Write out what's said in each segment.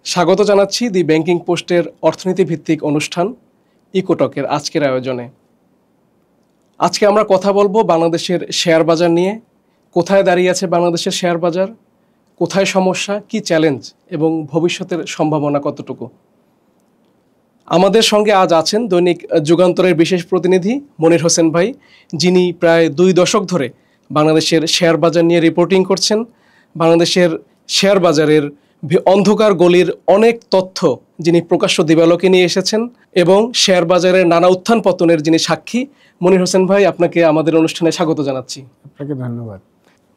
স্বাগত জানাচ্ছি দি ব্যাংকিং পোস্টের অর্থনীতি ভিত্তিক অনুষ্ঠান ইকোটকের আজকের আয়োজনে। আজকে আমরা কথা বলবো বাংলাদেশের শেয়ার বাজার নিয়ে। কোথায় দাঁড়িয়ে আছে বাংলাদেশের শেয়ার বাজার, কোথায় সমস্যা, কি চ্যালেঞ্জ এবং ভবিষ্যতের সম্ভাবনা কতটুকু। আমাদের সঙ্গে আজ আছেন দৈনিক যুগান্তরের বিশেষ প্রতিনিধি মনির হোসেন ভাই, যিনি প্রায় 2 দশক ধরে বাংলাদেশের শেয়ার বাজার নিয়ে রিপোর্টিং করছেন। বাংলাদেশের শেয়ার বাজারের অন্ধকার গলির অনেক তথ্য যিনি প্রকাশ্য দিবালোকে নিয়ে এসেছেন এবং শেয়ার বাজারের নানা উত্থান পতনের যিনি সাক্ষী। মনির হোসেন ভাই, আপনাকে আমাদের অনুষ্ঠানে স্বাগত জানাচ্ছি। আপনাকে ধন্যবাদ।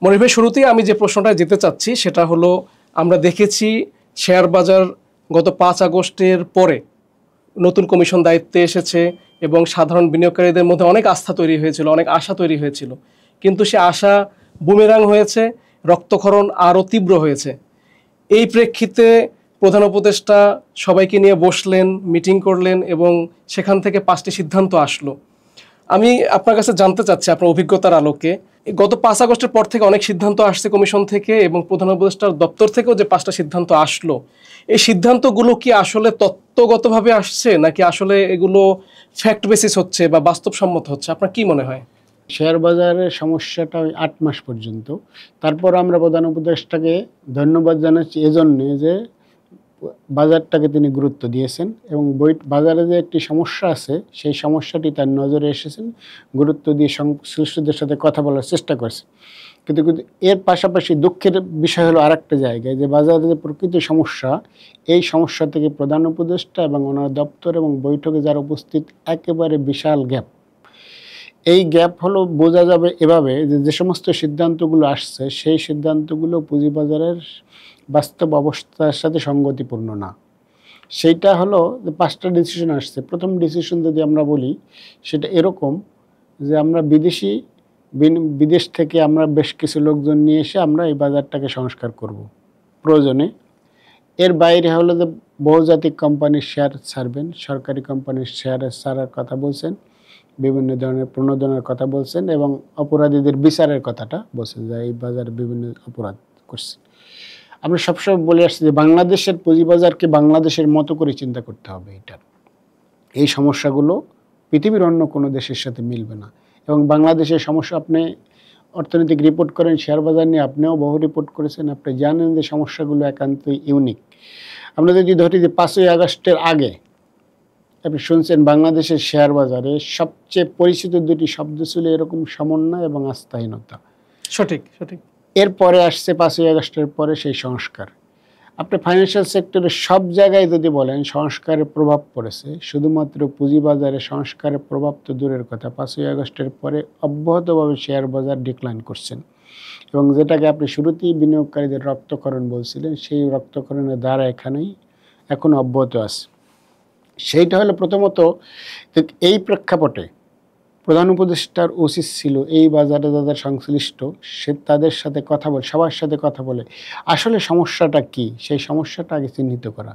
মনির ভাই, শুরুতেই আমি যে প্রশ্নটা যেতে চাচ্ছি সেটা হলো, আমরা দেখেছি শেয়ার বাজার গত 5 আগস্টের পরে নতুন কমিশন দায়িত্বে এসেছে এবং সাধারণ বিনিয়োগকারীদের মধ্যে অনেক আস্থা তৈরি হয়েছিল, অনেক আশা তৈরি হয়েছিল, কিন্তু সে আশা বুমেরাং হয়েছে, রক্তক্ষরণ আরও তীব্র হয়েছে। এই প্রেক্ষিতে প্রধান উপদেষ্টা সবাইকে নিয়ে বসলেন, মিটিং করলেন এবং সেখান থেকে 5টি সিদ্ধান্ত আসলো। আমি আপনার কাছে জানতে চাচ্ছি আপনার অভিজ্ঞতার আলোকে, গত 5 আগস্টের পর থেকে অনেক সিদ্ধান্ত আসছে কমিশন থেকে এবং প্রধান উপদেষ্টার দপ্তর থেকেও যে 5টা সিদ্ধান্ত আসলো, এই সিদ্ধান্তগুলো কি আসলে তত্ত্বগতভাবে আসছে নাকি আসলে এগুলো ফ্যাক্ট বেসিস হচ্ছে বা বাস্তবসম্মত হচ্ছে? আপনার কি মনে হয়? শেয়ার বাজারের সমস্যাটা ওই 8 মাস পর্যন্ত। তারপর আমরা প্রধান উপদেষ্টাকে ধন্যবাদ জানাচ্ছি এজন্যে যে বাজারটাকে তিনি গুরুত্ব দিয়েছেন এবং বাজারে যে একটি সমস্যা আছে সেই সমস্যাটি তার নজরে এসেছেন, গুরুত্ব দিয়ে সংশ্লিষ্টদের সাথে কথা বলার চেষ্টা করেছেন। কিন্তু এর পাশাপাশি দুঃখের বিষয় হলো আরেকটা জায়গায়, যে বাজারে যে প্রকৃত সমস্যা, এই সমস্যা থেকে প্রধান উপদেষ্টা এবং ওনার দপ্তর এবং বৈঠকে যারা উপস্থিত একেবারে বিশাল গ্যাপ। এই গ্যাপ হলো বোঝা যাবে এভাবে যে সমস্ত সিদ্ধান্তগুলো আসছে সেই সিদ্ধান্তগুলো পুঁজিবাজারের বাস্তব অবস্থার সাথে সঙ্গতিপূর্ণ না। সেইটা হলো যে 5টা ডিসিশন আসছে। প্রথম ডিসিশন যদি আমরা বলি সেটা এরকম যে আমরা বিদেশ থেকে আমরা বেশ কিছু লোকজন নিয়ে এসে আমরা এই বাজারটাকে সংস্কার করব প্রয়োজনে। এর বাইরে হলো যে বহুজাতিক কোম্পানির শেয়ার ছাড়বেন, সরকারি কোম্পানির শেয়ার ছাড়ার কথা বলছেন, বিভিন্ন ধরনের প্রণোদনার কথা বলছেন এবং অপরাধীদের বিচারের কথাটা বলছেন যে এই বাজারে বিভিন্ন অপরাধ করছে। আমরা সবসময় বলে আসছি যে বাংলাদেশের পুঁজিবাজারকে বাংলাদেশের মতো করে চিন্তা করতে হবে। এই সমস্যাগুলো পৃথিবীর অন্য কোনো দেশের সাথে মিলবে না এবং বাংলাদেশের সমস্যা, আপনি অর্থনৈতিক রিপোর্ট করেন শেয়ার বাজার নিয়ে, আপনিও বহু রিপোর্ট করেছেন, আপনি জানেন যে সমস্যাগুলো একান্তই ইউনিক। আমরা যদি ধরি যে 5ই আগস্টের আগে আপনি শুনছেন বাংলাদেশের শেয়ার বাজারে সবচেয়ে পরিচিত 2টি শব্দ ছিল এরকম: সমন্বয় এবং আস্থাহীনতা। সঠিক সঠিক। এরপরে আসছে 5ই আগস্টের পরে সেই সংস্কার। আপনি ফাইন্যান্সিয়াল সেক্টরে সব জায়গায় যদি বলেন সংস্কারের প্রভাব পড়েছে, শুধুমাত্র পুঁজিবাজারে সংস্কারের প্রভাব তো দূরের কথা, 5ই আগস্টের পরে অব্যাহতভাবে শেয়ার বাজার ডিক্লাইন করছেন এবং যেটাকে আপনি শুরুতেই বিনিয়োগকারীদের রক্তক্ষরণ বলছিলেন, সেই রক্তক্ষরণের ধারা এখানেই এখন অব্যাহত আছে। সেইটা হলো প্রথমত। এই প্রেক্ষাপটে প্রধান উপদেষ্টার উচিত ছিল এই বাজারে যাদের সংশ্লিষ্ট তাদের সাথে কথা বলে, সবার সাথে কথা বলে আসলে সমস্যাটা কি সেই সমস্যাটা আগে চিহ্নিত করা।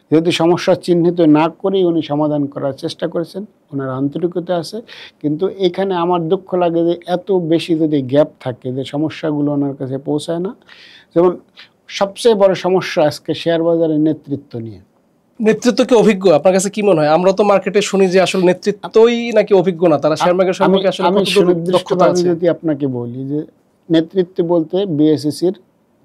যেহেতু সমস্যা চিহ্নিত না করেই উনি সমাধান করার চেষ্টা করেছেন, ওনার আন্তরিকতা আছে, কিন্তু এখানে আমার দুঃখ লাগে যে এত বেশি যদি গ্যাপ থাকে যে সমস্যাগুলো ওনার কাছে পৌঁছায় না। যেমন সবচেয়ে বড় সমস্যা আজকে শেয়ার বাজারের নেতৃত্ব নিয়ে। নেতৃত্ব কি অভিজ্ঞ? আপনার কাছে কি মনে হয়? আমরা তো মার্কেটে শুনি যে আসলে নেতৃত্বই নাকি অভিজ্ঞ না, তারা শেয়ার মার্কেট সম্পর্কে আসলে কতটুকু দক্ষতা আছে? যদি আপনাকে বলি যে নেতৃত্ব বলতে বিএসইসির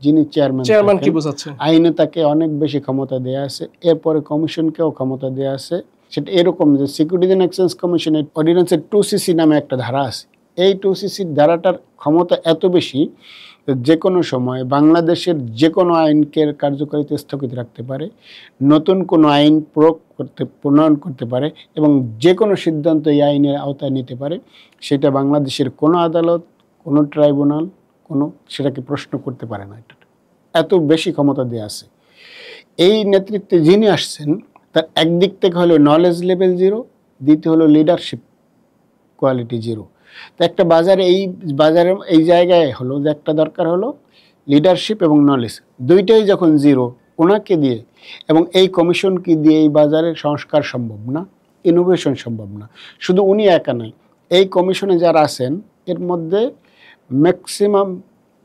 যিনি চেয়ারম্যান কি বোঝাচ্ছে? আইনে তাকে অনেক বেশি ক্ষমতা দেয়া আছে, এরপরে কমিশনকেও ক্ষমতা দেয়া আছে। সেটা এরকম যে সিকিউরিটিজ অ্যান্ড এক্সচেঞ্জ কমিশনের অর্ডিন্যান্সের 2CC নামে একটা ধারা আছে। এই 2CCর ধারাটার ক্ষমতা এত বেশি যে কোনো সময় বাংলাদেশের যে কোনো আইনকে কার্যকারিতা স্থগিত রাখতে পারে, নতুন কোনো আইন প্রণয়ন করতে পারে এবং যে কোনো সিদ্ধান্ত এই আইনের আওতায় নিতে পারে। সেটা বাংলাদেশের কোনো আদালত, কোনো ট্রাইব্যুনাল সেটাকে প্রশ্ন করতে পারে না। এত বেশি ক্ষমতা দেওয়া আছে। এই নেতৃত্বে যিনি আসছেন তার একদিক থেকে হলো নলেজ লেভেল 0, দ্বিতীয় হলো লিডারশিপ কোয়ালিটি 0। তো একটা বাজারে এই জায়গায় হলো যে একটা দরকার হলো লিডারশিপ এবং নলেজ, দুইটাই যখন 0 ওনাকে দিয়ে এবং এই কমিশনকে দিয়ে এই বাজারের সংস্কার সম্ভব না, ইনোভেশন সম্ভব না। শুধু উনি একা নয়, এই কমিশনে যারা আছেন এর মধ্যে ম্যাক্সিমাম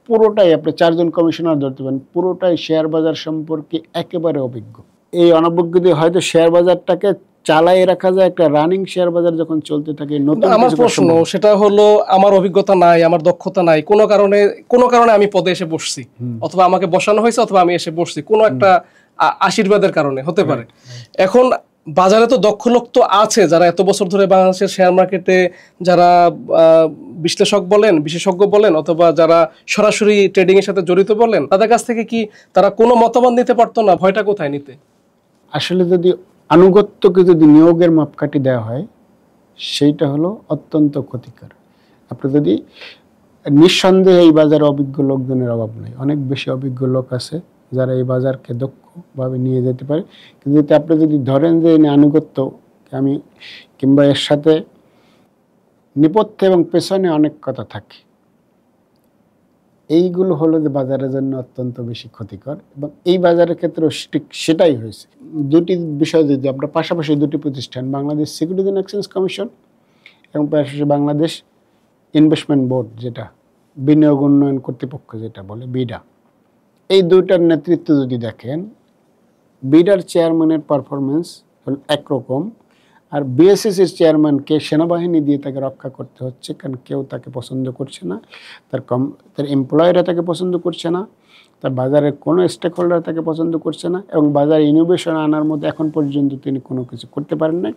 পুরোটাই, আপনি 4 জন কমিশনার ধরতে পারেন, পুরোটাই শেয়ার বাজার সম্পর্কে একেবারে অভিজ্ঞ। এই অনভিজ্ঞ দিয়ে হয়তো শেয়ার বাজারটাকে চালায় রাখা যায়, একটা রানিং শেয়ার বাজার যখন চলতে থাকে নতুন আমার প্রশ্ন সেটা হলো, আমার অভিজ্ঞতা নাই, আমার দক্ষতা নাই, কোনো কারণে আমি পদে এসে বসছি, অথবা আমাকে বসানো হয়েছে, অথবা আমি এসে বসছি, কোনো একটা আশীর্বাদের কারণে হতে পারে। এখন বাজারে তো দক্ষ লোক তো আছে, যারা এত বছর ধরে বাংলাদেশের শেয়ার মার্কেটে যারা বিশ্লেষক বলেন, বিশেষজ্ঞ বলেন, অথবা যারা সরাসরি ট্রেডিং এর সাথে জড়িত বলেন, তাদের কাছ থেকে কি তারা কোনো মতামত নিতে পারতো না? ভয়টা কোথায় নিতে? আসলে যদি আনুগত্যকে যদি নিয়োগের মাপকাঠি দেওয়া হয়, সেইটা হলো অত্যন্ত ক্ষতিকর। আপনি যদি, নিঃসন্দেহে এই বাজারে অভিজ্ঞ লোকজনের অভাব নেই, অনেক বেশি অভিজ্ঞ লোক আছে যারা এই বাজারকে দক্ষভাবে নিয়ে যেতে পারে। কিন্তু আপনি যদি ধরেন যে আনুগত্য আমি, কিংবা এর সাথে নেপথ্যে এবং পেছনে অনেক কথা থাকে, এইগুলো হলো যে বাজারের জন্য অত্যন্ত বেশি ক্ষতিকর। এবং এই বাজারের ক্ষেত্রে সেটাই হয়েছে। দুটি বিষয় যদি আমরা পাশাপাশি, দুটি প্রতিষ্ঠান, Bangladesh securities and exchange commission এবং পাশাপাশি বাংলাদেশ ইনভেস্টমেন্ট বোর্ড, যেটা বিনিয়োগ উন্নয়ন কর্তৃপক্ষ যেটা বলে বিডা, এই দুইটার নেতৃত্ব যদি দেখেন, বিডার চেয়ারম্যানের পারফরমেন্স হল একরকম, আর বিএসএসির চেয়ারম্যানকে সেনাবাহিনী দিয়ে তাকে রক্ষা করতে হচ্ছে, কারণ কেউ তাকে পছন্দ করছে না, তার এমপ্লয়াররা তাকে পছন্দ করছে না, তার বাজারের কোনো স্টেক হোল্ডার তাকে পছন্দ করছে না, এবং বাজারে ইনোভেশন আনার মধ্যে এখন পর্যন্ত তিনি কোনো কিছু করতে পারেন নাই,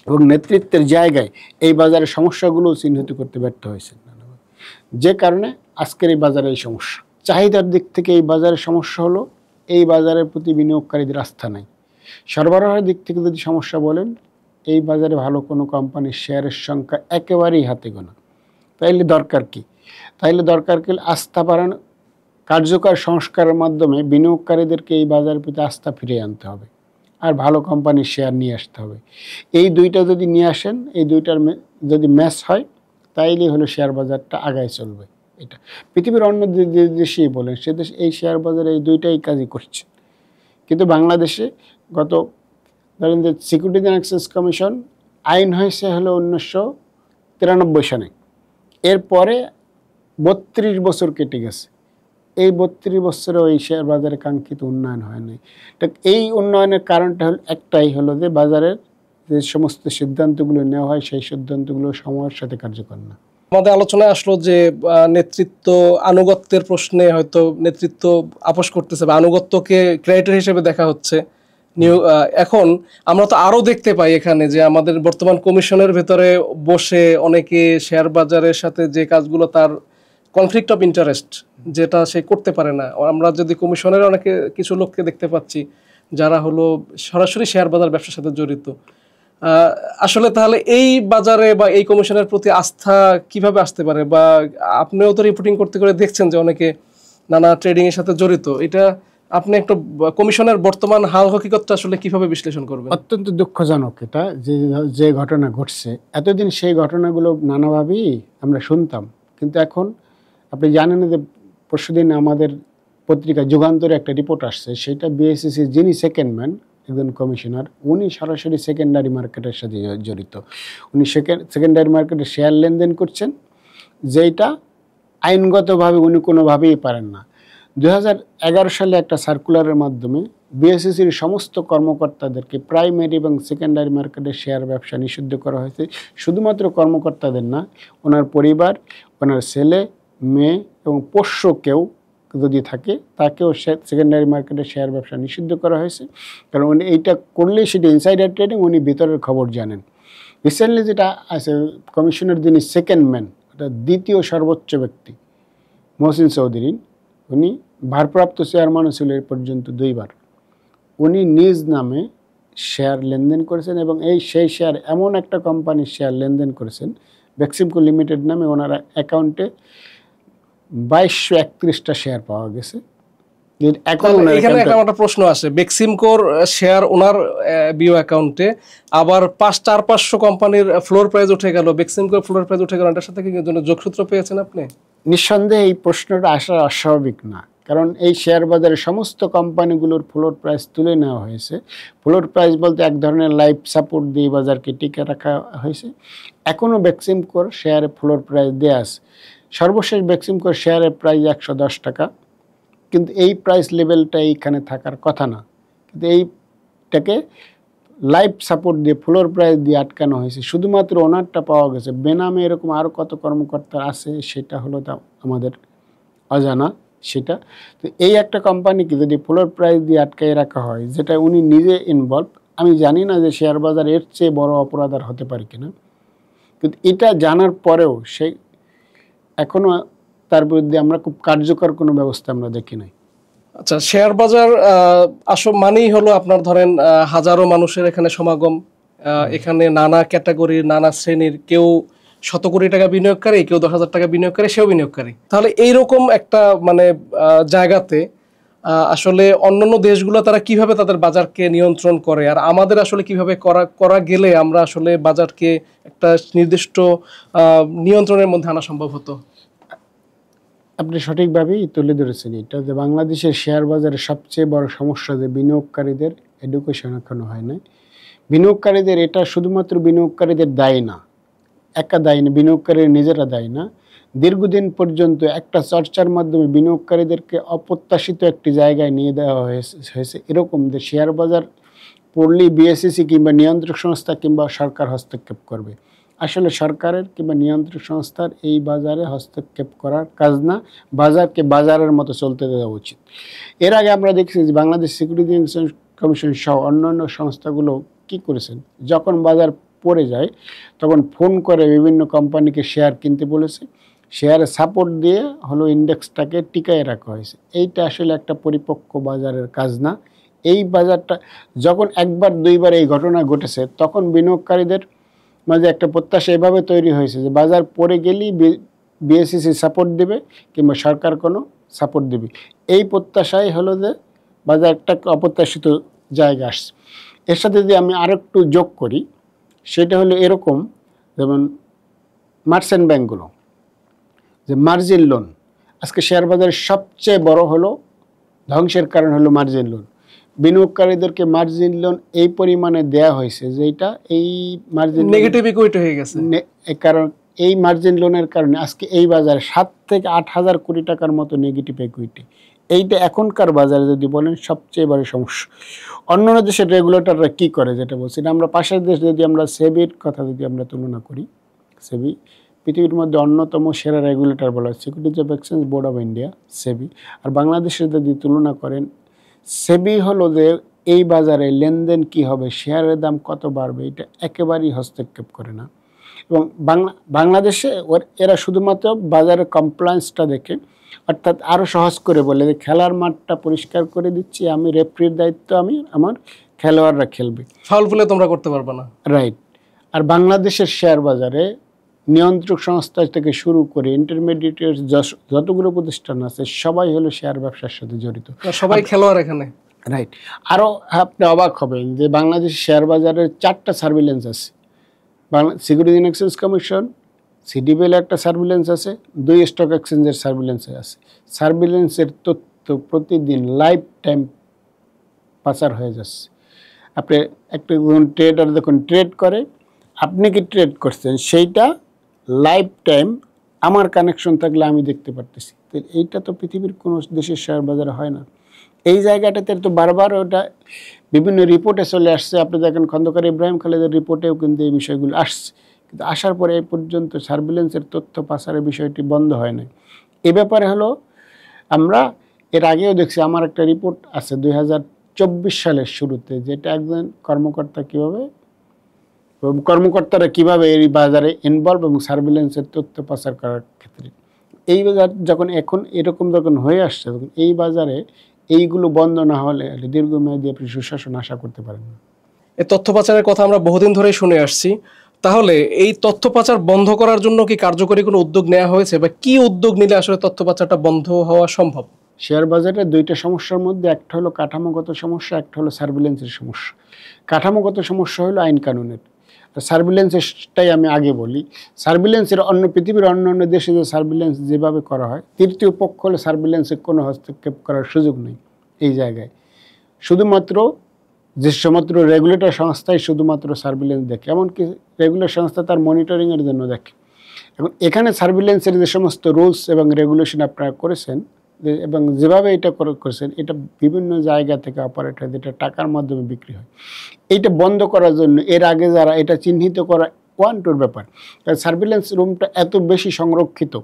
এবং নেতৃত্বের জায়গায় এই বাজারের সমস্যাগুলো চিহ্নিত করতে ব্যর্থ হয়েছেন, যে কারণে আজকের এই বাজারে এই সমস্যা। চাহিদার দিক থেকে এই বাজারের সমস্যা হলো, এই বাজারের প্রতি বিনিয়োগকারীদের আস্থা নাই। সরবরাহের দিক থেকে যদি সমস্যা বলেন, এই বাজারে ভালো কোনো কোম্পানির শেয়ারের সংখ্যা একেবারেই হাতে গোনা। তাইলে দরকার কি? আস্থা বাড়ানো, কার্যকর সংস্কারের মাধ্যমে বিনিয়োগকারীদেরকে এই বাজারের প্রতি আস্থা ফিরিয়ে আনতে হবে, আর ভালো কোম্পানির শেয়ার নিয়ে আসতে হবে। এই দুইটা যদি নিয়ে আসেন, এই দুইটার যদি ম্যাচ হয়, তাইলেই হলো শেয়ার বাজারটা আগায় চলবে। এটা পৃথিবীর অন্য দেশেই বলেন, সে দেশ এই শেয়ার বাজারে এই দুইটাই কাজই করছে। কিন্তু বাংলাদেশে গত, ধরেন যে সিকিউরিটিজ অ্যান্ড এক্সচেঞ্জ কমিশন আইন হয়েছে হলো 1993 সালে, এরপরে 32 বছর কেটে গেছে। এই 32 বছরে ওই শেয়ার বাজারে কাঙ্ক্ষিত উন্নয়ন হয় নাই। এই উন্নয়নের কারণটা হলো একটাই, হলো যে বাজারের যে সমস্ত সিদ্ধান্তগুলো নেওয়া হয়, সেই সিদ্ধান্তগুলো সময়ের সাথে কার্যকর না। আমাদের আলোচনায় আসলো যে নেতৃত্ব আনুগত্যের প্রশ্নে হয়তো নেতৃত্ব আপোষ করতেছে, বা আনুগত্যকে ক্রাইটেরিয়া হিসেবে দেখা হচ্ছে। এখন আমরা তো আরো দেখতে পাই এখানে যে আমাদের বর্তমান কমিশনের ভেতরে বসে অনেকে শেয়ার বাজারের সাথে যে কাজগুলো, তার কনফ্লিক্ট অফ ইন্টারেস্ট যেটা সে করতে পারে না। আমরা যদি কমিশনের অনেকে কিছু লোককে দেখতে পাচ্ছি যারা হলো সরাসরি শেয়ার বাজার ব্যবসার সাথে জড়িত। আসলে তাহলে এই বাজারে বা এই কমিশনের প্রতি আস্থা কিভাবে আসতে পারে? বা আপনিও তো রিপোর্টিং করতে করে দেখছেন যে অনেকে নানা ট্রেডিং এর সাথে জড়িত। এটা আপনি একটা কমিশনের বর্তমান হাল হকিকতটা আসলে কিভাবে বিশ্লেষণ করবেন? অত্যন্ত দুঃখজনক এটা, যে ঘটনা ঘটছে। এতদিন সেই ঘটনাগুলো নানাভাবেই আমরা শুনতাম, কিন্তু এখন আপনি জানেন যে পরশুদিন আমাদের পত্রিকা যুগান্তরে একটা রিপোর্ট আসছে, সেটা বিএসসিসি যিনি সেকেন্ড ম্যান, একজন কমিশনার, উনি সরাসরি সেকেন্ডারি মার্কেটের সাথে জড়িত। উনি সেকেন্ডারি মার্কেটে শেয়ার লেনদেন করছেন, যেটা আইনগতভাবে উনি কোনোভাবেই পারেন না। 2011 সালে একটা সার্কুলারের মাধ্যমে বিএসসিসির সমস্ত কর্মকর্তাদেরকে প্রাইমারি এবং সেকেন্ডারি মার্কেটে শেয়ার ব্যবসা নিষিদ্ধ করা হয়েছে। শুধুমাত্র কর্মকর্তাদের না, ওনার পরিবার, ওনার ছেলে মেয়ে এবং পোষ্য কেউ যদি থাকে, তাকেও সেকেন্ডারি মার্কেটে শেয়ার ব্যবসা নিষিদ্ধ করা হয়েছে। কারণ উনি এইটা করলেই সেটা ইনসাইডার ট্রেডিং, উনি ভিতরের খবর জানেন। রিসেন্টলি যেটা আছে, কমিশনের যিনি সেকেন্ড ম্যান, এটা দ্বিতীয় সর্বোচ্চ ব্যক্তি, মহসিন চৌধুরী, উনি ভারপ্রাপ্ত চেয়ারম্যানও ছিল এ পর্যন্ত 2 বার। উনি নিজ নামে শেয়ার লেনদেন করেছেন, এবং সেই শেয়ার এমন একটা কোম্পানির শেয়ার লেনদেন করেছেন, বেক্সিমকো লিমিটেড নামে। ওনার অ্যাকাউন্টে 2231টা শেয়ার পাওয়া গেছে। এখানে একটা প্রশ্ন আসে, বেক্সিমকোর শেয়ার ওনার বিও অ্যাকাউন্টে, আবার 4-500 কোম্পানির ফ্লোর প্রাইস উঠে গেল, বেক্সিমকোর ফ্লোর প্রাইস উঠে গেল, এটার সাথে কি যোগসূত্র পেয়েছেন আপনি? নিঃসন্দেহে এই প্রশ্নটা আসা অস্বাভাবিক না, কারণ এই শেয়ার বাজারে সমস্ত কোম্পানিগুলোর ফ্লোর প্রাইস তুলে নেওয়া হয়েছে। ফ্লোর প্রাইস বলতে এক ধরনের লাইফ সাপোর্ট দিয়ে বাজারকে টিকে রাখা হয়েছে। এখনও বেক্সিমকোর শেয়ারে ফ্লোর প্রাইস দেওয়া আছে। সর্বশেষ বেক্সিমকোর শেয়ারের প্রাইস 110 টাকা, কিন্তু এই প্রাইস লেভেলটা এইখানে থাকার কথা না, কিন্তু এইটাকে লাইভ সাপোর্ট দিয়ে ফ্লোর প্রাইস দিয়ে আটকানো হয়েছে। শুধুমাত্র ওনারটা পাওয়া গেছে, বেনামে এরকম আরও কত কর্মকর্তা আছে সেটা হলো তা আমাদের অজানা সেটা। তো এই একটা কোম্পানিকে যদি ফ্লোর প্রাইস দিয়ে আটকায় রাখা হয়, যেটা উনি নিজে ইনভলভ, আমি জানি না যে শেয়ার বাজার এর চেয়ে বড় অপরাধ আর হতে পারে কিনা, কিন্তু এটা জানার পরেও সে এখনও তার বিরুদ্ধে আমরা খুব কার্যকর কোনো ব্যবস্থা আমরা দেখি নাই। আচ্ছা, শেয়ার বাজার মানেই হলো আপনার ধরেন হাজারো মানুষের এখানে সমাগম, এখানে নানা ক্যাটাগরির নানা শ্রেণীর, কেউ 100 কোটি টাকা বিনিয়োগকারী, কেউ 10,000 টাকা বিনিয়োগকারী, সেও বিনিয়োগকারী। তাহলে এইরকম একটা মানে জায়গাতে আসলে অন্যান্য দেশগুলো তারা কিভাবে তাদের বাজারকে নিয়ন্ত্রণ করে, আর আমাদের আসলে কিভাবে করা গেলে আমরা আসলে বাজারকে একটা নির্দিষ্ট নিয়ন্ত্রণের মধ্যে আনা সম্ভব হতো? আপনি সঠিকভাবেই তুলে ধরেছেন এটা, যে বাংলাদেশের শেয়ার বাজারের সবচেয়ে বড় সমস্যা যে বিনিয়োগকারীদের এডুকেশন এখনো হয় নাই। বিনিয়োগকারীদের, এটা শুধুমাত্র বিনিয়োগকারীদের দায়ী না, একা দায়ী না, বিনিয়োগকারীরা নিজেরা দায়ী না। দীর্ঘদিন পর্যন্ত একটা চর্চার মাধ্যমে বিনিয়োগকারীদেরকে অপ্রত্যাশিত একটি জায়গায় নিয়ে দেওয়া হয়েছে এরকম যে শেয়ার বাজার পড়লেই বিএসইসি কিংবা নিয়ন্ত্রক সংস্থা কিংবা সরকার হস্তক্ষেপ করবে। আসলে সরকারের কিংবা নিয়ন্ত্রক সংস্থার এই বাজারে হস্তক্ষেপ করার কাজ না, বাজারকে বাজারের মতো চলতে দেওয়া উচিত। এর আগে আমরা দেখছি যে বাংলাদেশ সিকিউরিটি এক্সচেঞ্জ কমিশন সহ অন্যান্য সংস্থাগুলো কি করেছেন, যখন বাজার পড়ে যায় তখন ফোন করে বিভিন্ন কোম্পানিকে শেয়ার কিনতে বলেছে, শেয়ারে সাপোর্ট দিয়ে হলো ইন্ডেক্সটাকে টিকায় রাখা হয়েছে। এইটা আসলে একটা পরিপক্ক বাজারের কাজ না। এই বাজারটা যখন একবার দুইবার এই ঘটনা ঘটেছে, তখন বিনিয়োগকারীদের মাঝে একটা প্রত্যাশা এভাবে তৈরি হয়েছে যে বাজার পড়ে গেলেই বিএসইসি সাপোর্ট দেবে কিংবা সরকার কোনো সাপোর্ট দেবে। এই প্রত্যাশাই হলো যে বাজার একটা অপ্রত্যাশিত জায়গা আসছে। এর সাথে যদি আমি আরেকটু যোগ করি, সেটা হলো এরকম, যেমন মার্চেন্ট ব্যাঙ্কগুলো যে মার্জিন লোন, আজকে শেয়ার বাজারের সবচেয়ে বড় হলো ধ্বংসের কারণ হলো মার্জিন লোন। বিনিয়োগকারীদেরকে মার্জিন লোন এই পরিমাণে দেয়া হয়েছে যে এটা এই মার্জিন নেগেটিভ ইকুইটি হয়ে গেছে। কারণ এই মার্জিন লোনের কারণে আজকে এই বাজারে 7 থেকে 8 হাজার কোটি টাকার মতো নেগেটিভ ইকুইটি। এইটা এখনকার বাজারে যদি বলেন সবচেয়ে বড় সমস্যা। অন্যান্য দেশের রেগুলেটররা কী করে, যেটা বলছি, আমরা পাশের দেশ যদি আমরা সেবির কথা যদি আমরা তুলনা করি, সেবি পৃথিবীর মধ্যে অন্যতম সেরা রেগুলেটর বলা হয় securities of exchange board of India, SEBI. আর বাংলাদেশের যদি তুলনা করেন, সেবি হলো যে এই বাজারে লেনদেন কি হবে, শেয়ারের দাম কত বাড়বে, এটা একেবারেই হস্তক্ষেপ করে না। এবং বাংলাদেশে এরা শুধুমাত্র বাজারের কমপ্লায়েন্সটা দেখে, অর্থাৎ আরও সহজ করে বলে যে খেলার মাঠটা পরিষ্কার করে দিচ্ছি আমি, রেফারির দায়িত্ব আমি, আমার খেলোয়াড়রা খেলবে, ফাউল প্লে তোমরা করতে পারবে না। রাইট। আর বাংলাদেশের শেয়ার বাজারে নিয়ন্ত্রক সংস্থা থেকে শুরু করে ইন্টারমিডিয়েটের যতগুলো প্রতিষ্ঠান আছে সবাই হলো শেয়ার ব্যবসার সাথে জড়িত, সবাই খেলোয়াড় এখানে। রাইট। আরও আপনি অবাক হবেন যে বাংলাদেশ শেয়ার বাজারের 4টা সার্ভিলেন্স আছে। সিকিউরিটি এক্সচেঞ্জ কমিশন, সিডিবিএল একটা সার্ভিলেন্স আছে, 2 স্টক এক্সচেঞ্জের সার্ভিলেন্স আছে। সার্ভিলেন্সের তথ্য প্রতিদিন লাইফ টাইম পাচার হয়ে যাচ্ছে। আপনি একটা ট্রেডার যখন ট্রেড করে, আপনি কি ট্রেড করছেন সেইটা লাইফ টাইম আমার কানেকশন থাকলে আমি দেখতে পারতেছি। তো এইটা তো পৃথিবীর কোনো দেশের শেয়ার বাজারে হয় না। এই জায়গাটাতে তো বারবার ওটা বিভিন্ন রিপোর্টে চলে আসছে। আপনি দেখেন খন্দকার ইব্রাহিম খালেদের রিপোর্টেও কিন্তু এই বিষয়গুলো আসছে, কিন্তু আসার পরে এই পর্যন্ত সার্ভিলেন্সের তথ্য পাচারের বিষয়টি বন্ধ হয় না। এ ব্যাপারে হলো আমরা এর আগেও দেখছি, আমার একটা রিপোর্ট আছে 2024 সালের শুরুতে, যেটা একজন কর্মকর্তারা কিভাবে এই বাজারে ইনভলভ এবং সার্ভিলেন্সের তথ্য পাচার করার ক্ষেত্রে। এই বাজার যখন এখন এরকম যখন হয়ে আসছে, তখন এই বাজারে এইগুলো বন্ধ না হলে দীর্ঘমেয়াদী আপনি সুশাসন আশা করতে পারেন না। এই তথ্য পাচারের কথা আমরা বহুদিন ধরেই শুনে আসছি। তাহলে এই তথ্য পাচার বন্ধ করার জন্য কি কার্যকরী কোনো উদ্যোগ নেওয়া হয়েছে, বা কি উদ্যোগ নিলে আসলে তথ্য পাচারটা বন্ধ হওয়া সম্ভব? শেয়ার বাজারে 2টা সমস্যার মধ্যে একটা হলো কাঠামোগত সমস্যা, একটা হলো সার্ভিলেন্সের সমস্যা। কাঠামোগত সমস্যা হলো আইন কানুনের, সার্ভিলেন্সটাই আমি আগে বলি। সার্ভিলেন্সের পৃথিবীর অন্য দেশে যে সার্ভিলেন্স যেভাবে করা হয়, তৃতীয় পক্ষ হলে সার্ভিলেন্সের কোনো হস্তক্ষেপ করার সুযোগ নেই এই জায়গায়। শুধুমাত্র যে সমস্ত রেগুলেটর সংস্থাই শুধুমাত্র সার্ভিলেন্স দেখে, এমনকি রেগুলেটর সংস্থা তার মনিটরিংয়ের জন্য দেখে। এখন এখানে সার্ভিলেন্সের যে সমস্ত রুলস এবং রেগুলেশন আপনারা করেছেন এবং যেভাবে এটা করেছেন, এটা বিভিন্ন জায়গা থেকে অপারেট হয়, যেটা টাকার মাধ্যমে বিক্রি হয়। এইটা বন্ধ করার জন্য এর আগে যারা এটা চিহ্নিত করা টুর ব্যাপার। সার্ভিলেন্স রুমটা এত বেশি সংরক্ষিত,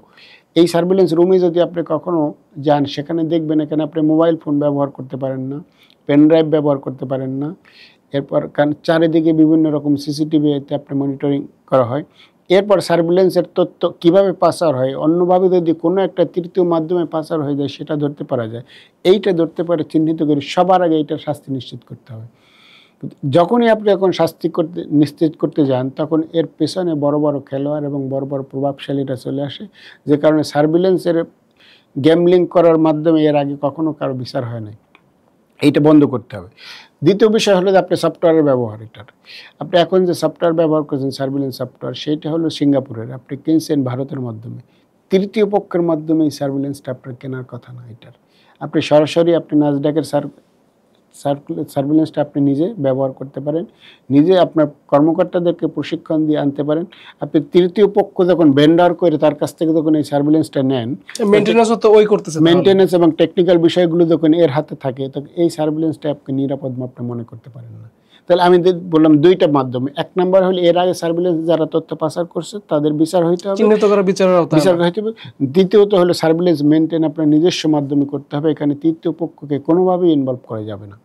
এই সার্ভিলেন্স রুমে যদি আপনি কখনো যান, সেখানে দেখবেন এখানে আপনি মোবাইল ফোন ব্যবহার করতে পারেন না, পেন ড্রাইভ ব্যবহার করতে পারেন না। এরপর চারিদিকে বিভিন্ন রকম সিসিটিভিতে আপনি মনিটরিং করা হয়। এরপর সার্ভিলেন্সের তথ্য কীভাবে পাচার হয়, অন্যভাবে যদি কোনো একটা তৃতীয় মাধ্যমে পাচার হয়ে যায় সেটা ধরতে পারা যায়। এইটা ধরতে পারে, চিহ্নিত করে সবার আগে এইটার শাস্তি নিশ্চিত করতে হবে। যখনই আপনি এখন শাস্তি নিশ্চিত করতে যান, তখন এর পেছনে বড় বড় খেলোয়াড় এবং বড় বড় প্রভাবশালীরা চলে আসে, যে কারণে সার্ভিলেন্সের গ্যামলিং করার মাধ্যমে এর আগে কখনো কারো বিচার হয় নাই। এইটা বন্ধ করতে হবে। দ্বিতীয় বিষয় হলো যে আপনি সফটওয়্যারের ব্যবহার। এটার আপনি এখন যে সফটওয়্যার ব্যবহার করছেন সার্ভিলেন্স সফটওয়্যার, সেইটা হলো সিঙ্গাপুরের, আপনি কিনছেন ভারতের মাধ্যমে। তৃতীয় পক্ষের মাধ্যমে এই সার্ভিলেন্সটা আপনার কেনার কথা না। এটার আপনি সরাসরি আপনি নাসডাকের সার্ভিলেন্সটা আপনি নিজে ব্যবহার করতে পারেন, নিজে আপনার কর্মকর্তাদেরকে প্রশিক্ষণ দিয়ে আনতে পারেন। আপনি তৃতীয় পক্ষ যখন ভেন্ডার করে তার কাছ থেকে যখন এই সার্ভিলেন্সটা নেন, মেনটেন্যান্স এবং টেকনিক্যাল বিষয়গুলো যখন এর হাতে থাকে, তখন এই সার্ভিলেন্সটা আপনি নিরাপদ আপনি মনে করতে পারেন না। তাহলে আমি বললাম দুইটা মাধ্যমে। এক নম্বর হলো এর আগে সার্ভিলেন্স যারা তথ্য পাচার করছে তাদের বিচার হইতে হবে, বিচার হইতে হবে। দ্বিতীয়ত হলো সার্ভিলেন্স মেনটেন আপনার নিজস্ব মাধ্যমে করতে হবে, এখানে তৃতীয় পক্ষকে কোনোভাবেই ইনভলভ করা যাবে না।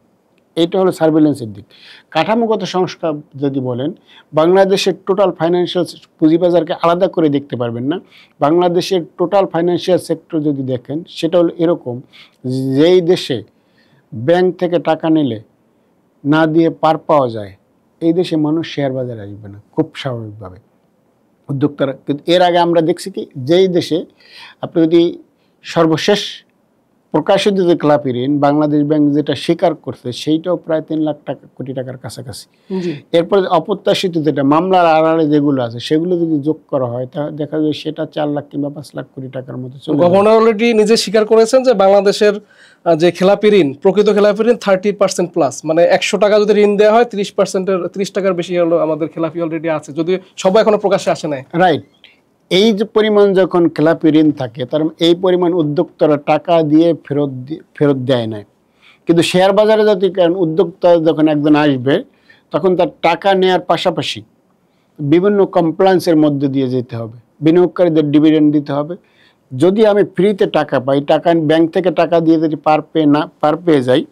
এইটা হলো সার্ভিলেন্সের দিক। কাঠামোগত সংস্কার যদি বলেন, বাংলাদেশের টোটাল ফাইন্যান্সিয়াল পুঁজিবাজারকে আলাদা করে দেখতে পারবেন না। বাংলাদেশের টোটাল ফাইন্যান্সিয়াল সেক্টর যদি দেখেন, সেটা হলো এরকম, যেই দেশে ব্যাংক থেকে টাকা নিলে না দিয়ে পার পাওয়া যায়, এই দেশে মানুষ শেয়ার বাজারে আসবে না খুব স্বাভাবিকভাবে, উদ্যোক্তারা। কিন্তু এর আগে আমরা দেখছি কি, যেই দেশে আপনি যদি সর্বশেষ প্রকাশিত যে খেলাপি ঋণ বাংলাদেশ ব্যাংক যেটা স্বীকার করছে, সেইটাও প্রায় 3 লাখ কোটি টাকার কাছাকাছি। এরপর অপ্রত্যাশিত যেটা মামলার আড়ালে যেগুলো আছে, সেগুলো যদি যোগ করা হয়, তা দেখা যায় সেটা 4 লাখ কিংবা 5 লাখ কোটি টাকার মতো চলে যায়। গভর্নর অলরেডি নিজে স্বীকার করেছেন যে বাংলাদেশের যে খেলাপি ঋণ, প্রকৃত খেলাপি ঋণ 30% প্লাস, মানে 100 টাকা যদি ঋণ দেওয়া হয় 30 টাকার বেশি হলো আমাদের খেলাপি অলরেডি আছে, যদিও সবাই এখনো প্রকাশ্যে আসে নাই। রাইট। এই যে পরিমাণ যখন খেলাপি ঋণ থাকে, তার এই পরিমাণ উদ্যোক্তারা টাকা দিয়ে ফেরত দেয় না। কিন্তু শেয়ার বাজারে যদি উদ্যোক্তা যখন একজন আসবে, তখন তার টাকা নেওয়ার পাশাপাশি বিভিন্ন কমপ্লায়েন্সের মধ্যে দিয়ে যেতে হবে, বিনিয়োগকারীদের ডিভিডেন্ড দিতে হবে। যদি আমি ফ্রিতে টাকা পাই, টাকা ব্যাংক থেকে টাকা দিয়ে যদি পার পেয়ে যাই,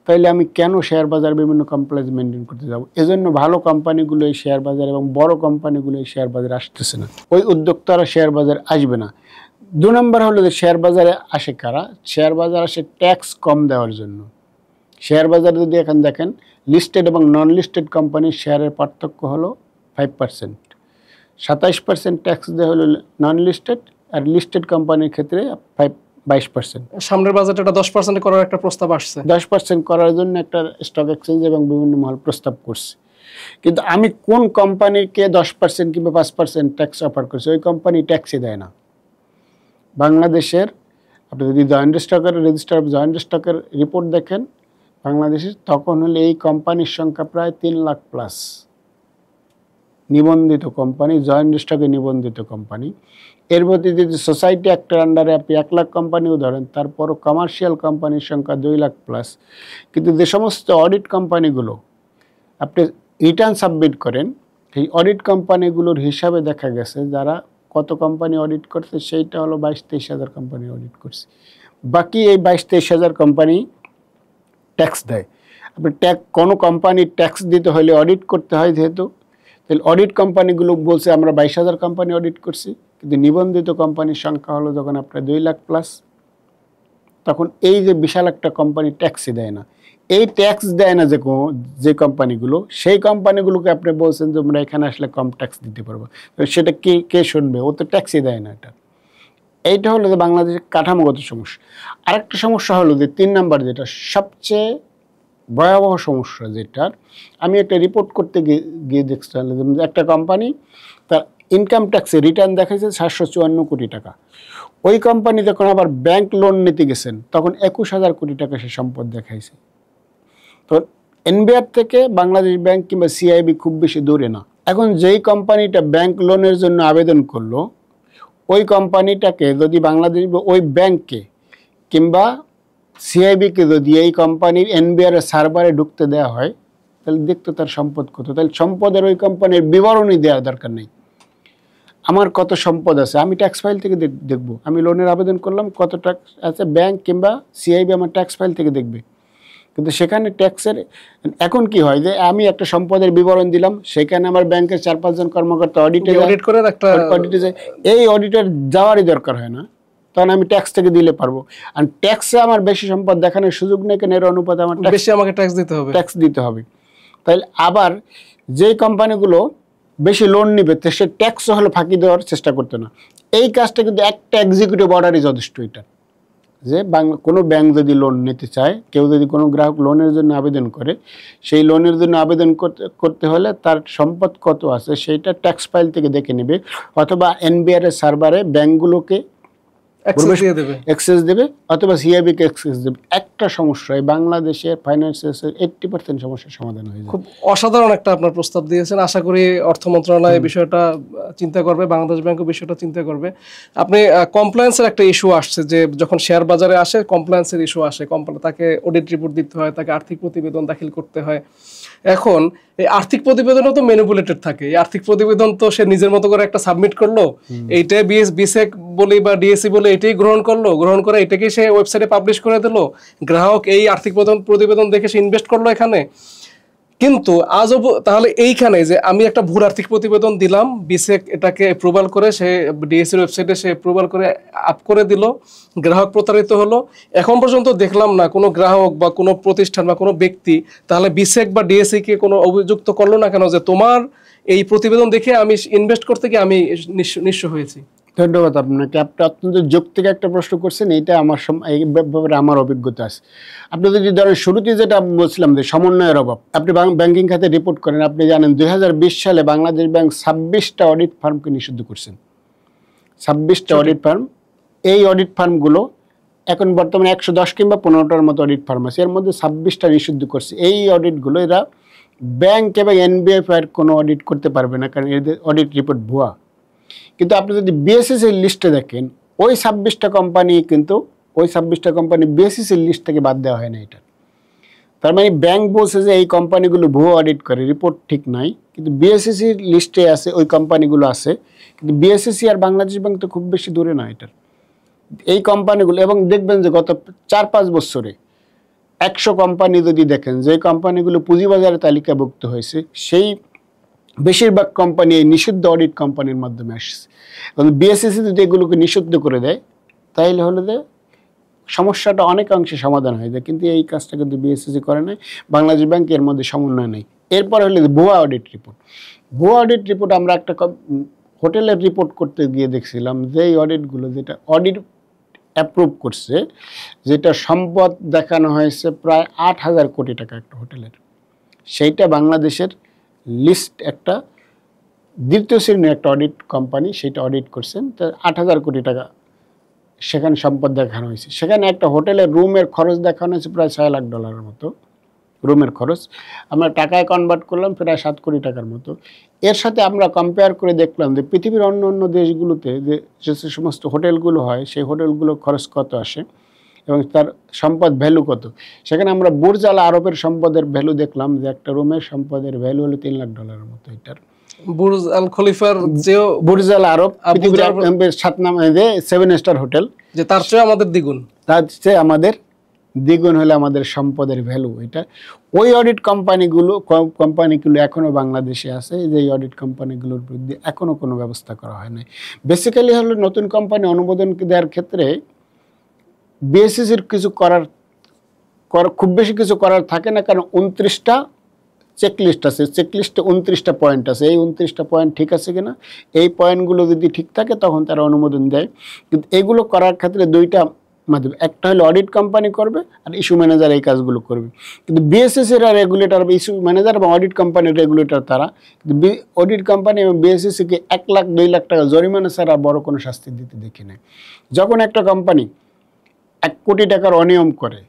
তাহলে আমি কেন শেয়ার বাজার বিভিন্ন কমপ্লায়েন্স মেনটেন করতে যাব? এজন্য ভালো কোম্পানিগুলো এই শেয়ার বাজার এবং বড় কোম্পানিগুলো এই শেয়ার বাজারে আসতেছে না, ওই উদ্যোক্তারা শেয়ার বাজারে আসবে না। 2 নম্বর হলো যে শেয়ার বাজারে আসে কারা? শেয়ার বাজার আসে ট্যাক্স কম দেওয়ার জন্য। শেয়ার বাজারে যদি এখন দেখেন, লিস্টেড এবং নন লিস্টেড কোম্পানির শেয়ারের পার্থক্য হলো 5%। 27% ট্যাক্স দেওয়া হলো নন লিস্টেড, আর লিস্টেড কোম্পানির ক্ষেত্রে 22%। সামনের বাজেটে এটা 10% করার একটা প্রস্তাব আসছে। 10% করার জন্য একটা স্টক এক্সচেঞ্জ এবং বিভিন্ন মহল প্রস্তাব করছে। কিন্তু আমি কোন কোম্পানিকে 10% কিংবা 5% ট্যাক্স অফার করছি, ওই কোম্পানি ট্যাক্সই দেয় না। বাংলাদেশের আপনি যদি জয়েন্ট স্টকের রেজিস্টার অফ জয়েন্ট স্টকের রিপোর্ট দেখেন বাংলাদেশের, তখন হলে এই কোম্পানির সংখ্যা প্রায় 3 লাখ প্লাস নিবন্ধিত কোম্পানি, জয়েন্ট স্টকে নিবন্ধিত কোম্পানি। এর মধ্যে যদি সোসাইটি অ্যাক্টের আন্ডারে আপনি 1 লাখ কোম্পানিও ধরেন, তারপরও কমার্শিয়াল কোম্পানির সংখ্যা 2 লাখ প্লাস। কিন্তু যে সমস্ত অডিট কোম্পানিগুলো আপনি রিটার্ন সাবমিট করেন, এই অডিট কোম্পানিগুলোর হিসাবে দেখা গেছে যারা কত কোম্পানি অডিট করছে, সেইটা হলো 22-23 হাজার কোম্পানি অডিট করছে। বাকি এই 22-23 হাজার কোম্পানি ট্যাক্স দেয়। আপনি কোনো কোম্পানির ট্যাক্স দিতে হলে অডিট করতে হয়, যেহেতু তাহলে অডিট কোম্পানিগুলো বলছে আমরা 22,000 কোম্পানি অডিট করছি, কিন্তু নিবন্ধিত কোম্পানির সংখ্যা হলো যখন আপনার 2 লাখ প্লাস, তখন এই যে বিশাল একটা কোম্পানি ট্যাক্সই দেয় না। এই ট্যাক্স দেয় না যে কোম্পানিগুলো, সেই কোম্পানিগুলোকে আপনি বলছেন যে আমরা এখানে আসলে কম ট্যাক্স দিতে পারবো, সেটা কে শুনবে? ও তো ট্যাক্সই দেয় না। এইটা হলো যে বাংলাদেশের কাঠামোগত সমস্যা। আরেকটা সমস্যা হলো যে 3 নাম্বার, যেটা সবচেয়ে ভয়াবহ সমস্যা, যেটার আমি একটা রিপোর্ট করতে গিয়ে দেখছিলাম, একটা কোম্পানি তার ইনকাম ট্যাক্সে রিটার্ন দেখাইছে 754 কোটি টাকা। ওই কোম্পানি যখন আবার ব্যাংক লোন নিতে গেছেন, তখন 21,000 কোটি টাকা সে সম্পদ দেখাইছে। তো এনবিআর থেকে বাংলাদেশ ব্যাংক কিংবা সিআইবি খুব বেশি দূরে না। এখন যেই কোম্পানিটা ব্যাংক লোনের জন্য আবেদন করলো, ওই কোম্পানিটাকে যদি বাংলাদেশ ওই ব্যাংককে কিংবা সিআইবিকে যদি এই কোম্পানির এনবিআর সার্ভারে ঢুকতে দেওয়া হয়, তাহলে দেখতো তার সম্পদ কত। তাহলে সম্পদের ওই কোম্পানির বিবরণী দেওয়ার দরকার নেই। আমার কত সম্পদ আছে আমি ট্যাক্স ফাইল থেকে দেখবো। আমি লোনের আবেদন করলাম, কত ট্যাক্স আছে, ব্যাংক কিংবা সিআইবি আমার ট্যাক্স ফাইল থেকে দেখবে। কিন্তু সেখানে ট্যাক্সের এখন কি হয় যে আমি একটা সম্পদের বিবরণ দিলাম, সেখানে আমার ব্যাংকের 4-5 জন কর্মকর্তা অডিটে যায়। এই অডিটর যাওয়ারই দরকার হয় না, তখন আমি ট্যাক্স থেকে দিলে পারবো। আর ট্যাক্সে আমার বেশি সম্পদ দেখানোর সুযোগ নেই, কেন এর অনুপাতে আমার আমাকে ট্যাক্স দিতে হবে। তাহলে আবার যেই কোম্পানিগুলো বেশি লোন নিবে সে ট্যাক্সও হলো ফাঁকি দেওয়ার চেষ্টা করতো না। এই কাজটা কিন্তু একটা এক্সিকিউটিভ অর্ডারই যথেষ্ট। এটা যে কোনো ব্যাংক যদি লোন নিতে চায়, কেউ যদি কোনো গ্রাহক লোনের জন্য আবেদন করে, সেই লোনের জন্য আবেদন করতে হলে তার সম্পদ কত আছে সেইটা ট্যাক্স ফাইল থেকে দেখে নেবে, অথবা এনবিআর এর সার্ভারে ব্যাংকগুলোকে অ্যাক্সেস দেবে, অথবা সিআইবিকে অ্যাক্সেস দেবে। একটা সমস্যা এই বাংলাদেশের ফাইন্যান্সের 80% সমস্যার সমাধান হয়ে যায়। খুব অসাধারণ একটা আপনার প্রস্তাব দিয়েছেন। আশা করি অর্থ মন্ত্রণালয় এই বিষয়টা চিন্তা করবে, বাংলাদেশ ব্যাংকও বিষয়টা চিন্তা করবে। আপনি কমপ্লায়েন্সের একটা ইস্যু আসছে, যে যখন শেয়ার বাজারে আসে কমপ্লায়েন্সের ইস্যু আসে, তাকে অডিট রিপোর্ট দিতে হয়, তাকে আর্থিক প্রতিবেদন দাখিল করতে হয়। এখন এই আর্থিক প্রতিবেদনও তো ম্যানিপুলেটেড থাকে। এই আর্থিক প্রতিবেদন তো সে নিজের মতো করে একটা সাবমিট করলো, এইটাই বিসেক বলি বা ডিএসসি বলে এটাই গ্রহণ করে এটাকে সে ওয়েবসাইটে পাবলিশ করে দিল। গ্রাহক এই আর্থিক প্রতিবেদন দেখে সে ইনভেস্ট করলো এখানে। কিন্তু আজও তাহলে এইখানে যে আমি একটা ভুল আর্থিক প্রতিবেদন দিলাম, বিসেক এটাকে অ্যাপ্রুভাল করে, সে ডিএসসির ওয়েবসাইটে সে অ্যাপ্রুভাল করে আপ করে দিল, গ্রাহক প্রতারিত হলো। এখন পর্যন্ত দেখলাম না কোনো গ্রাহক বা কোনো প্রতিষ্ঠান বা কোনো ব্যক্তি তাহলে বিসেক বা ডিএসসিকে কোনো অভিযুক্ত করলো না কেন যে তোমার এই প্রতিবেদন দেখে আমি ইনভেস্ট করতে গিয়ে আমি নিঃস্ব হয়েছি। ধন্যবাদ আপনাকে। আপনি অত্যন্ত যৌক্তিক একটা প্রশ্ন করছেন। এইটা এই ব্যাপারে আমার অভিজ্ঞতা আছে। আপনি যদি ধরেন শুরুতে যেটা বলছিলাম যে সমন্বয়ের অভাব, আপনি ব্যাংকিং খাতে রিপোর্ট করেন, আপনি জানেন 2020 সালে বাংলাদেশ ব্যাংক 26টা অডিট ফার্মকে নিষিদ্ধ করছেন। 26টা অডিট ফার্ম। এই অডিট ফার্মগুলো এখন বর্তমানে 110 কিংবা 15টার মতো অডিট ফার্ম আছে, এর মধ্যে 26টা নিষিদ্ধ করছে। এই অডিটগুলো এরা ব্যাংক এবং এনবিএফ এর কোনো অডিট করতে পারবে না, কারণ এদের অডিট রিপোর্ট ভুয়া। কিন্তু আপনি যদি বিএসএস এর লিস্টে দেখেন, ওই 26টা কোম্পানি কিন্তু বিএসএস এর লিস্ট থেকে বাদ দেওয়া হয় না। এটা তার মানে ব্যাংক বলছে যে এই কোম্পানিগুলো ভুয়া অডিট করে, রিপোর্ট ঠিক নাই, কিন্তু বিএসএসসি লিস্টে আছে, ওই কোম্পানিগুলো আছে। কিন্তু বিএসএসসি আর বাংলাদেশ ব্যাংক তো খুব বেশি দূরে না এটার। এই কোম্পানিগুলো, এবং দেখবেন যে গত 4-5 বছরে 100 কোম্পানি যদি দেখেন, যে কোম্পানিগুলো পুঁজিবাজারে তালিকাভুক্ত হয়েছে, সেই বেশিরভাগ কোম্পানি এই নিষিদ্ধ অডিট কোম্পানির মাধ্যমে আসছে। এবং বিএসএসসি যদি এগুলোকে নিষিদ্ধ করে দেয়, তাইলে হলো যে সমস্যাটা অনেকাংশে সমাধান হয়ে যায়। কিন্তু এই কাজটা কিন্তু বিএসএসসি করে নাই, বাংলাদেশ ব্যাংক এর মধ্যে সমন্বয় নেই। এরপর হলো ভুয়া অডিট রিপোর্ট। ভুয়া অডিট রিপোর্ট আমরা একটা হোটেলের রিপোর্ট করতে গিয়ে দেখছিলাম যে এই অডিটগুলো, যেটা অডিট অ্যাপ্রুভ করছে, যেটা সম্পদ দেখানো হয়েছে প্রায় 8,000 কোটি টাকা একটা হোটেলের, সেইটা বাংলাদেশের লিস্ট একটা দ্বিতীয় শ্রেণীর একটা অডিট কোম্পানি সেটা অডিট করছেন, তো 8,000 কোটি টাকা সেখানে সম্পদ দেখানো হয়েছে। সেখানে একটা হোটেলের রুমের খরচ দেখানো হয়েছে প্রায় $6 লাখ মতো রুমের খরচ। আমরা টাকায় কনভার্ট করলাম প্রায় 7 কোটি টাকার মতো। এর সাথে আমরা কম্পেয়ার করে দেখলাম যে পৃথিবীর অন্য অন্য দেশগুলোতে যে সমস্ত হোটেলগুলো হয়, সেই হোটেলগুলো খরচ কত আসে এবং তার সম্পদ ভ্যালু কত। সেখানে আমরা বুর্জ আল আরবের সম্পদের ভ্যালু দেখলাম যে একটা রুমের সম্পদের ভ্যালু হলো $3 লাখ মতো। এটার বুর্জ আল খলিফার যে বুর্জ আল আরব পৃথিবীর 7 নাম্বার যে 7 স্টার হোটেল, যে তার চেয়ে আমাদের দ্বিগুণ, তার চেয়ে আমাদের দ্বিগুণ হলে আমাদের সম্পদের ভ্যালু। এটা ওই অডিট কোম্পানিগুলো এখনো বাংলাদেশে আছে, যে এই অডিট কোম্পানিগুলোর বিরুদ্ধে এখনো কোনো ব্যবস্থা করা হয় নাই। বেসিক্যালি হলো নতুন কোম্পানি অনুমোদন দেওয়ার ক্ষেত্রে বিএসএসির কিছু খুব বেশি কিছু করার থাকে না, কারণ 29টা চেকলিস্ট আছে, চেকলিস্টে 29টা পয়েন্ট আছে। এই 29টা পয়েন্ট ঠিক আছে কিনা, এই পয়েন্টগুলো যদি ঠিক থাকে তখন তারা অনুমোদন দেয়। কিন্তু এগুলো করার ক্ষেত্রে 2টা মাধ্যম, একটা হলো অডিট কোম্পানি করবে আর ইস্যু ম্যানেজার এই কাজগুলো করবে। কিন্তু বিএসএসির আর রেগুলেটর, ইস্যু ম্যানেজার এবং অডিট কোম্পানির রেগুলেটর তারা, কিন্তু অডিট কোম্পানি এবং বিএসএসিকে 1 লাখ 2 লাখ টাকা জরিমানা ছাড়া বড় কোনো শাস্তি দিতে দেখি নাই। যখন একটা কোম্পানি 1 কোটি টাকার অনিয়ম করে,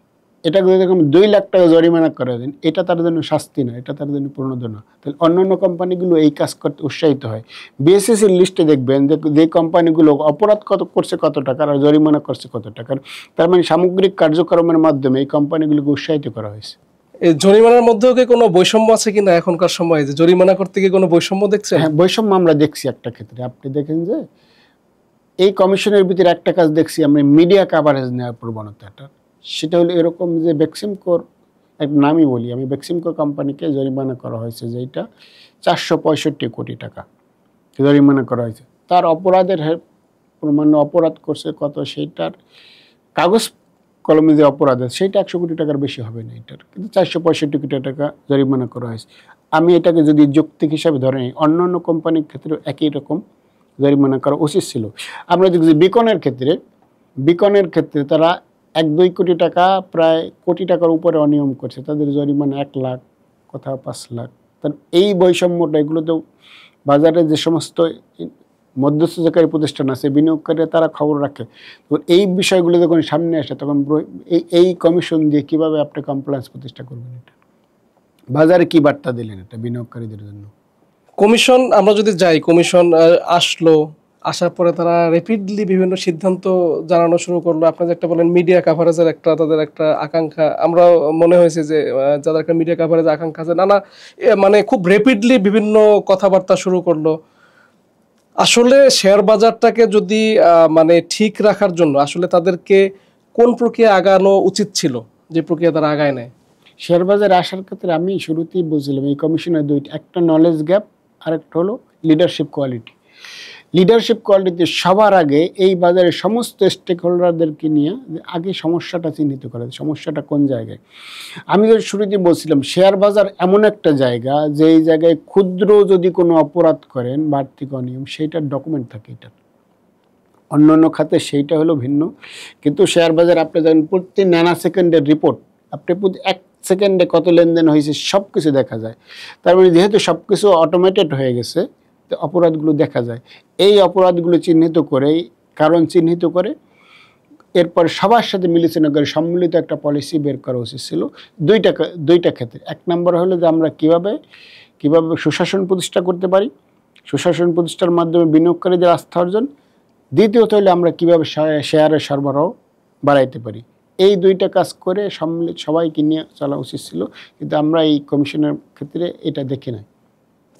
এটাকে যদি এরকম 2 লাখ টাকা জরিমানা করে দেন, এটা তার জন্য শাস্তি না, এটা তার জন্য প্রণোদনা। তাহলে অন্যান্য কোম্পানিগুলো এই কাজ করতে উৎসাহিত হয়। বিএসএসির লিস্টে দেখবেন যে কোম্পানিগুলো অপরাধ করছে কত টাকার আর জরিমানা করছে কত টাকার, তার মানে সামগ্রিক কার্যক্রমের মাধ্যমে এই কোম্পানিগুলোকে উৎসাহিত করা হয়েছে। এই জরিমানার মধ্যেও কি কোনো বৈষম্য আছে কিনা এখনকার সময়ে, যে জরিমানা করতে গিয়ে কোনো বৈষম্য দেখছেন? হ্যাঁ, বৈষম্য আমরা দেখছি একটা ক্ষেত্রে। আপনি দেখেন যে এই কমিশনের ভিতরে একটা কাজ দেখছি আমরা, মিডিয়া কাভারেজ নেওয়ার প্রবণতাটা। সেটা হলো এরকম যে বেক্সিমকোর একটা নামই বলি আমি, বেক্সিমকো কোম্পানিকে জরিমানা করা হয়েছে, যেটা 465 কোটি টাকা জরিমানা করা হয়েছে। তার অপরাধের মানে অপরাধ করছে কত, সেইটার কাগজ কলমে যে অপরাধ আছে সেইটা 100 কোটি টাকার বেশি হবে না এটার, কিন্তু 465 কোটি টাকা জরিমানা করা হয়েছে। আমি এটাকে যদি যৌক্তিক হিসাবে ধরে নিই, অন্যান্য কোম্পানির ক্ষেত্রে একই রকম জরিমানা করা উচিত ছিল। আমরা দেখছি বিকনের ক্ষেত্রে তারা 1-2 কোটি টাকা, প্রায় কোটি টাকার উপরে অনিয়ম করছে, তাদের জরিমানা 1 লাখ, কোথাও 5 লাখ। তার এই বৈষম্যটা, এগুলো তো বাজারে যে সমস্ত মধ্যস্থতাকারী প্রতিষ্ঠান আছে, বিনিয়োগকারীরা তারা খবর রাখে। তো এই বিষয়গুলো যখন সামনে আসে তখন এই কমিশন দিয়ে কীভাবে আপনি কমপ্লায়েন্স প্রতিষ্ঠা করবেন, এটা বাজারে কী বার্তা দিলেন এটা বিনিয়োগকারীদের জন্য? কমিশন, আমরা যদি যাই, কমিশন আসার পরে তারা র্যাপিডলি বিভিন্ন সিদ্ধান্ত জানানো শুরু করলো। আপনি যেটা বলেন মিডিয়া কাভারেজের তাদের একটা আকাঙ্ক্ষা, আমরা মনে হয়েছে যে যাদের একটা মিডিয়া কাভারেজ আকাঙ্ক্ষা আছে, নানা মানে খুব র্যাপিডলি বিভিন্ন কথাবার্তা শুরু করলো। আসলে শেয়ার বাজারটাকে যদি মানে ঠিক রাখার জন্য আসলে তাদেরকে কোন প্রক্রিয়া আগানো উচিত ছিল, যে প্রক্রিয়া তারা আগায় নেয়? শেয়ার বাজারে আসার ক্ষেত্রে আমি শুরুতেই বলছিলাম এই কমিশনের দুইটা, একটা নলেজ গ্যাপ আর একটা হলো লিডারশিপ কোয়ালিটি। লিডারশিপ কোয়ালিটি সবার আগে এই বাজারের সমস্ত স্টেক হোল্ডারদেরকে নিয়ে আগে সমস্যাটা চিহ্নিত করা, সমস্যাটা কোন জায়গায়। আমি যে শুরুতেই বলছিলাম শেয়ার বাজার এমন একটা জায়গা, যে এই জায়গায় ক্ষুদ্র যদি কোনো অপরাধ করেন বাড়তি অনিয়ম, সেইটার ডকুমেন্ট থাকে। এটা অন্যান্য খাতে সেইটা হলো ভিন্ন, কিন্তু শেয়ার বাজার আপনি জানেন প্রতি ন্যানো সেকেন্ডের রিপোর্ট, আপনি প্রতি 1 সেকেন্ডে কত লেনদেন হয়েছে সব কিছু দেখা যায়। তার মানে যেহেতু সব কিছু অটোমেটেড হয়ে গেছে, তো অপরাধগুলো দেখা যায়। এই অপরাধগুলো চিহ্নিত করে, কারণ চিহ্নিত করে এরপর সবার সাথে বিবেচনা করে সম্মিলিত একটা পলিসি বের করা উচিত ছিল দুইটা ক্ষেত্রে। 1 নম্বর হলো যে আমরা কিভাবে সুশাসন প্রতিষ্ঠা করতে পারি, সুশাসন প্রতিষ্ঠার মাধ্যমে বিনিয়োগকারীদের আস্থা অর্জন। দ্বিতীয়ত হলে আমরা কীভাবে শেয়ারের সরবরাহ বাড়াইতে পারি। এই 2টা কাজ করে সবাইকে নিয়ে চলা উচিত ছিল, কিন্তু আমরা এই কমিশনের ক্ষেত্রে এটা দেখি নাই।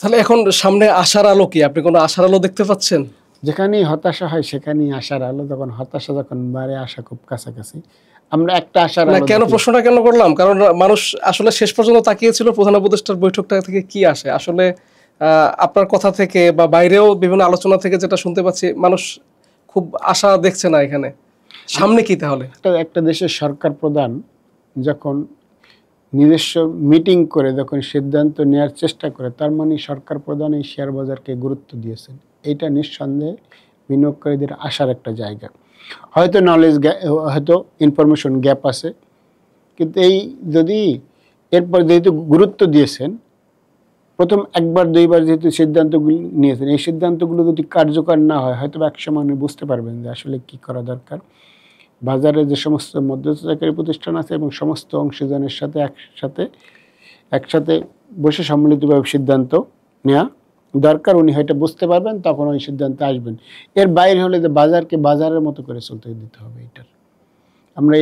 তাহলে এখন সামনে আশার আলো কি? আপনি কোনো আশার আলো দেখতে পাচ্ছেন? যেখানেই হতাশা হয় সেখানেই আশার আলো, তখন হতাশা যখন বাড়ে আশা খুব কাছাকাছি। আমরা একটা আশার আলো। কেন প্রশ্নটা কেন করলাম, কারণ মানুষ আসলে শেষ পর্যন্ত তাকিয়েছিল প্রধান উপদেষ্টার বৈঠকটা থেকে কি আসে। আসলে আপনার কথা থেকে বা বাইরেও বিভিন্ন আলোচনা থেকে যেটা শুনতে পাচ্ছি, মানুষ খুব আশা দেখছে না এখানে। সামনে কি তাহলে? একটা দেশের সরকার প্রধান যখন নিজস্ব মিটিং করে যখন সিদ্ধান্ত নেওয়ার চেষ্টা করে, তার মানে সরকার প্রধান এই শেয়ার বাজারকে গুরুত্ব দিয়েছেন। এইটা নিঃসন্দেহে বিনিয়োগকারীদের আশার একটা জায়গা। হয়তো নলেজ হয়তো ইনফরমেশন গ্যাপ আছে, কিন্তু এই যদি এরপর যেহেতু গুরুত্ব দিয়েছেন, প্রথম 1-2বার যেহেতু সিদ্ধান্তগুলি নিয়েছেন, এই সিদ্ধান্তগুলো যদি কার্যকর না হয়, হয়তো একসময় আপনি বুঝতে পারবেন যে আসলে কি করা দরকার। বাজারে যে সমস্ত মধ্যস্থতাকারী প্রতিষ্ঠান আছে এবং সমস্ত অংশীদারের সাথে একসাথে বসে সম্মিলিতভাবে সিদ্ধান্ত নেওয়া দরকার। উনি হয়তো বুঝতে পারবেন, তখন ওই সিদ্ধান্তে আসবেন। এর বাইরে হলে যে বাজারকে বাজারের মতো করে চলতে দিতে হবে। এটার আমরা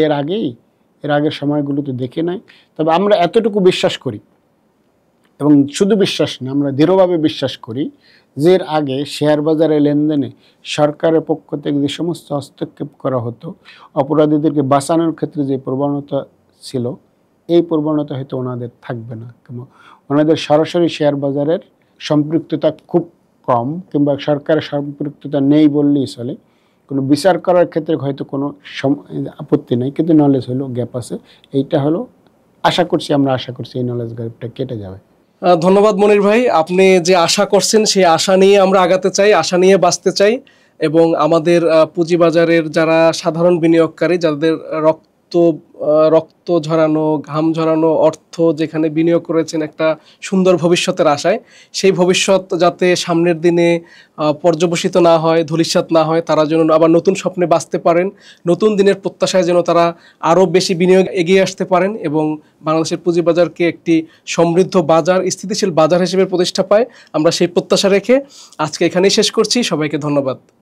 এর আগের সময়গুলোতে দেখে নাই। তবে আমরা এতটুকু বিশ্বাস করি, এবং শুধু বিশ্বাস না, আমরা দৃঢ়ভাবে বিশ্বাস করি যে এর আগে শেয়ার বাজারে লেনদেনে সরকারের পক্ষ থেকে যে সমস্ত হস্তক্ষেপ করা হতো, অপরাধীদেরকে বাঁচানোর ক্ষেত্রে যে প্রবণতা ছিল, এই প্রবণতা হয়তো ওনাদের থাকবে না। ওনাদের সরাসরি শেয়ার বাজারের সম্পৃক্ততা খুব কম, কিংবা সরকারের সম্পৃক্ততা নেই বললেই চলে। কোনো বিচার করার ক্ষেত্রে হয়তো কোনো আপত্তি নেই, কিন্তু নলেজ হলো গ্যাপ আছে। এইটা হলো আমরা আশা করছি এই নলেজ গ্যাপটা কেটে যাবে। ধন্যবাদ মনির ভাই। আপনি যে আশা করছেন সেই আশা নিয়ে আমরা আগাতে চাই, আশা নিয়ে বাঁচতে চাই, এবং আমাদের পুঁজিবাজারের যারা সাধারণ বিনিয়োগকারী, যাদের রক্ত রক্ত ঝরানো, ঘাম ঝরানো অর্থ যেখানে বিনিয়োগ করেছেন একটা সুন্দর ভবিষ্যতের আশায়, সেই ভবিষ্যৎ যাতে সামনের দিনে পর্যবসিত না হয়, ধূলিসাৎ না হয়, তারা যেন আবার নতুন স্বপ্নে বাঁচতে পারেন, নতুন দিনের প্রত্যাশায় যেন তারা আরও বেশি বিনিয়োগ এগিয়ে আসতে পারেন এবং বাংলাদেশের পুঁজিবাজারকে একটি সমৃদ্ধ বাজার, স্থিতিশীল বাজার হিসেবে প্রতিষ্ঠা পায়, আমরা সেই প্রত্যাশা রেখে আজকে এখানেই শেষ করছি। সবাইকে ধন্যবাদ।